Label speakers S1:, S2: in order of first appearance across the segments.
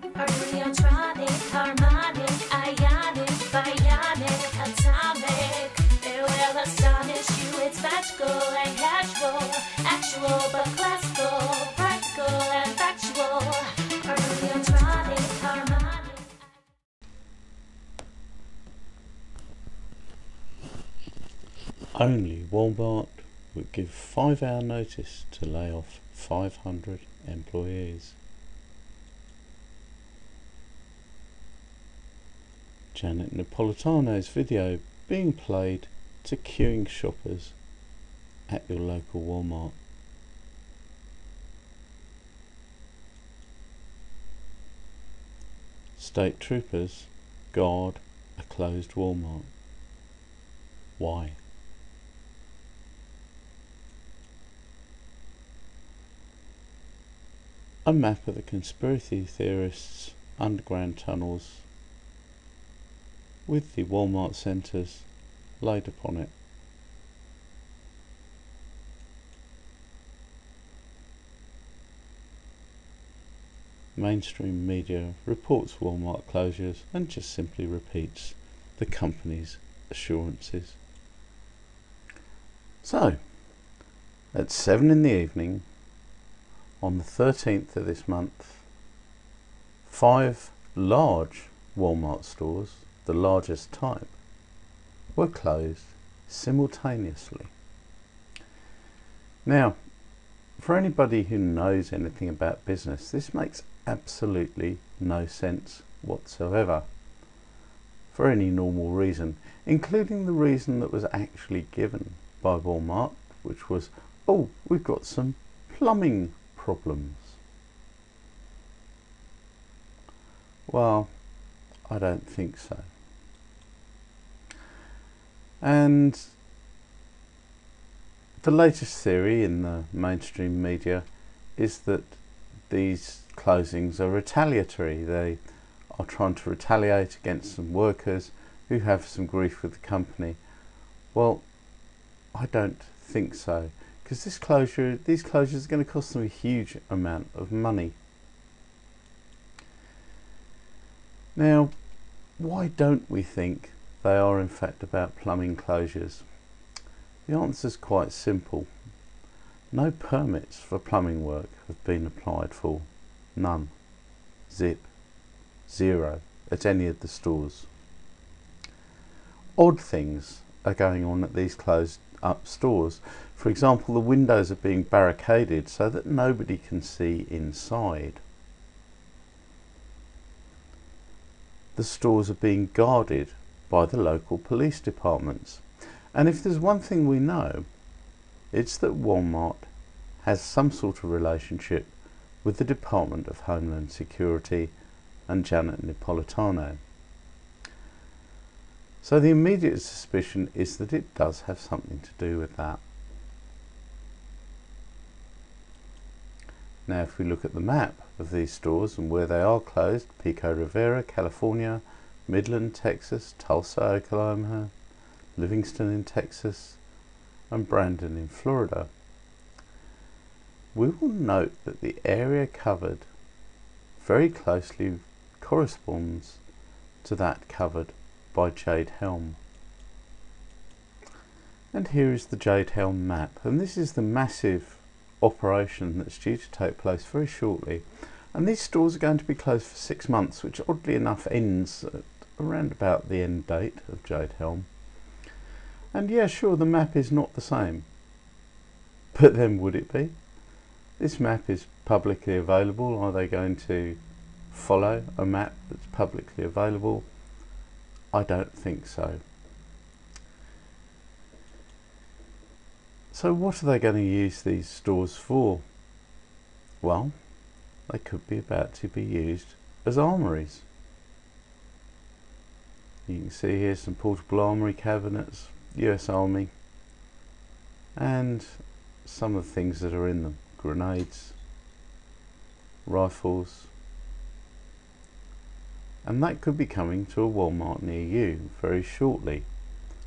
S1: Archaeotronic, harmonic, ionic, bionic, atomic. It will astonish you, it's magical and casual, actual but classical, practical and factual. Archaeotronic, harmonic.
S2: Only Walmart would give 5-hour notice to lay off 500 employees. Janet Napolitano's video being played to queuing shoppers at your local Walmart. State troopers guard a closed Walmart. Why? A map of the conspiracy theorists' underground tunnels with the Walmart centres laid upon it. Mainstream media reports Walmart closures and just simply repeats the company's assurances. So, at 7 in the evening, on the 13th of this month, 5 large Walmart stores, the largest type, were closed simultaneously. Now, for anybody who knows anything about business, this makes absolutely no sense whatsoever, for any normal reason, including the reason that was actually given by Walmart, which was, oh, we've got some plumbing problems. Well, I don't think so. And the latest theory in the mainstream media is that these closings are retaliatory. They are trying to retaliate against some workers who have some grief with the company. Well, I don't think so, because these closures are going to cost them a huge amount of money. Now, why don't we think they are in fact about plumbing closures? The answer is quite simple. No permits for plumbing work have been applied for. None. Zip. Zero at any of the stores. Odd things are going on at these closed up stores. For example, the windows are being barricaded so that nobody can see inside. The stores are being guarded by the local police departments. And if there's one thing we know, it's that Walmart has some sort of relationship with the Department of Homeland Security and Janet Napolitano. So the immediate suspicion is that it does have something to do with that. Now, if we look at the map of these stores and where they are closed: Pico Rivera, California; Midland, Texas; Tulsa, Oklahoma; Livingston in Texas; and Brandon in Florida, we will note that the area covered very closely corresponds to that covered by Jade Helm. And here is the Jade Helm map, and this is the massive operation that's due to take place very shortly. And these stores are going to be closed for 6 months, which oddly enough ends at around about the end date of Jade Helm. And yeah, sure, the map is not the same, but then would it be? This map is publicly available. Are they going to follow a map that's publicly available? I don't think so. So what are they going to use these stores for? Well, they could be about to be used as armories. You can see here some portable armory cabinets, US Army, and some of the things that are in them: grenades, rifles, and that could be coming to a Walmart near you very shortly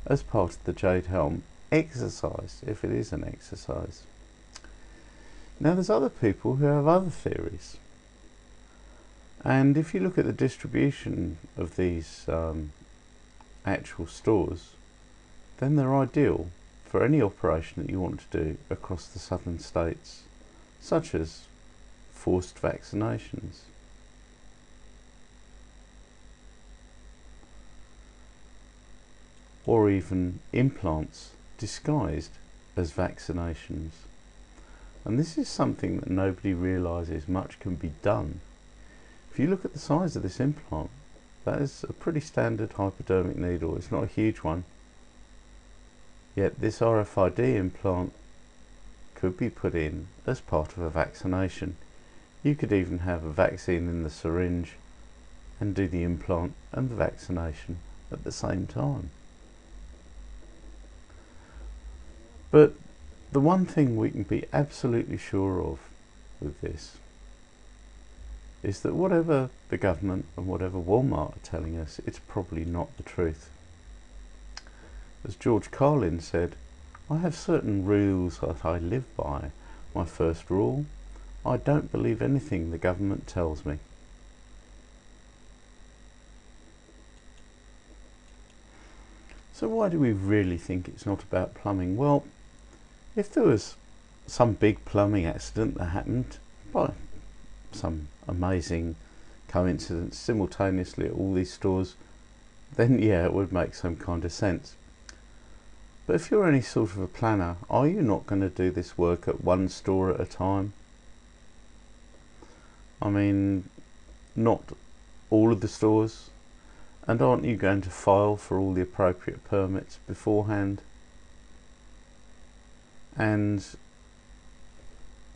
S2: as part of the Jade Helm exercise, if it is an exercise. Now, there's other people who have other theories. And if you look at the distribution of these actual stores, then they're ideal for any operation that you want to do across the southern states, such as forced vaccinations. Or even implants disguised as vaccinations. And this is something that nobody realises much can be done. If you look at the size of this implant, that is a pretty standard hypodermic needle. It's not a huge one. Yet this RFID implant could be put in as part of a vaccination. You could even have a vaccine in the syringe and do the implant and the vaccination at the same time. But the one thing we can be absolutely sure of with this is that whatever the government and whatever Walmart are telling us, it's probably not the truth. As George Carlin said, I have certain rules that I live by. My first rule, I don't believe anything the government tells me. So why do we really think it's not about plumbing? Well, if there was some big plumbing accident that happened by some amazing coincidence simultaneously at all these stores, then yeah, it would make some kind of sense. But if you're any sort of a planner, are you not going to do this work at one store at a time? I mean, not all of the stores. And aren't you going to file for all the appropriate permits beforehand? And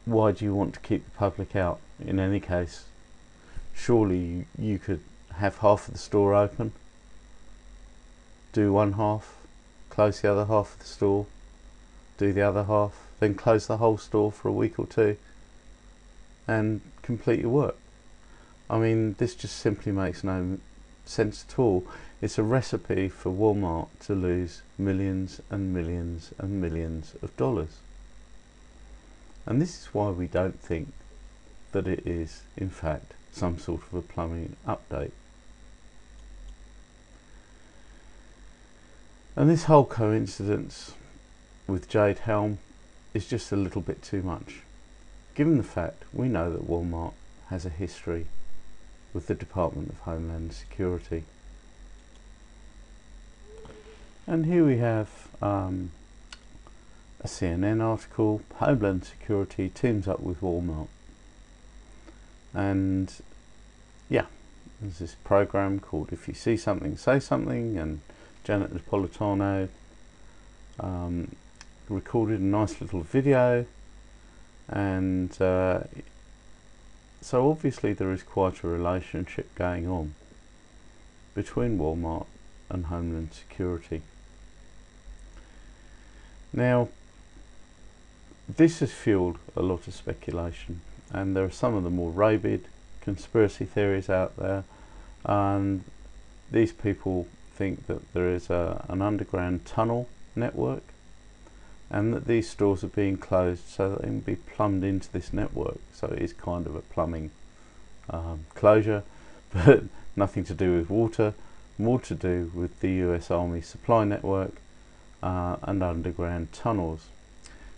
S2: why do you want to keep the public out in any case? Surely you could have half of the store open, do one half, close the other half of the store, do the other half, then close the whole store for a week or two and complete your work. I mean, this just simply makes no sense at all. It's a recipe for Walmart to lose millions and millions and millions of dollars. And this is why we don't think that it is, in fact, some sort of a plumbing update. And this whole coincidence with Jade Helm is just a little bit too much, given the fact we know that Walmart has a history with the Department of Homeland Security. And here we have a CNN article, Homeland Security teams up with Walmart. And yeah, there's this program called If You See Something, Say Something, and Janet Napolitano recorded a nice little video, and so obviously there is quite a relationship going on between Walmart and Homeland Security. Now, this has fueled a lot of speculation, and there are some of the more rabid conspiracy theories out there, and these people think that there is an underground tunnel network, and that these stores are being closed so that they can be plumbed into this network. So it is kind of a plumbing closure, but nothing to do with water, more to do with the US Army supply network and underground tunnels.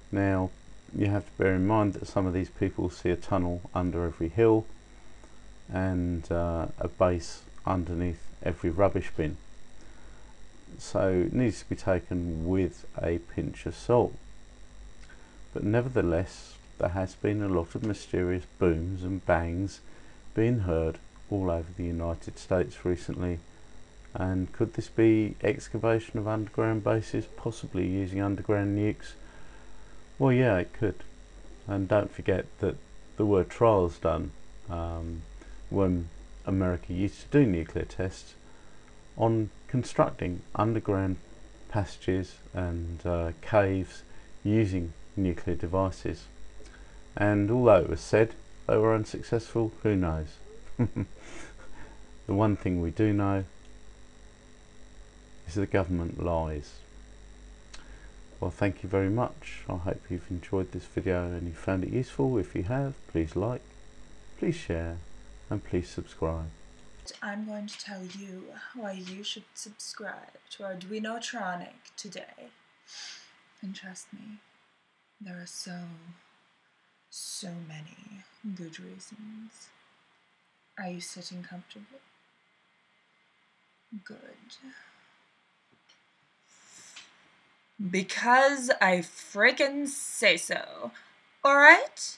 S2: Now, you have to bear in mind that some of these people see a tunnel under every hill and a base underneath every rubbish bin. So it needs to be taken with a pinch of salt. But nevertheless, there has been a lot of mysterious booms and bangs being heard all over the United States recently. And could this be excavation of underground bases, possibly using underground nukes? Well, yeah, it could. And don't forget that there were trials done when America used to do nuclear tests on constructing underground passages and caves using nuclear devices. And although it was said they were unsuccessful, who knows? The one thing we do know is the government lies. Well, thank you very much. I hope you've enjoyed this video and you found it useful. If you have, please like, please share, and please subscribe.
S3: I'm going to tell you why you should subscribe to our Arduinotronic today. And trust me, there are so many good reasons. Are you sitting comfortably? Good. Because I frickin' say so. Alright?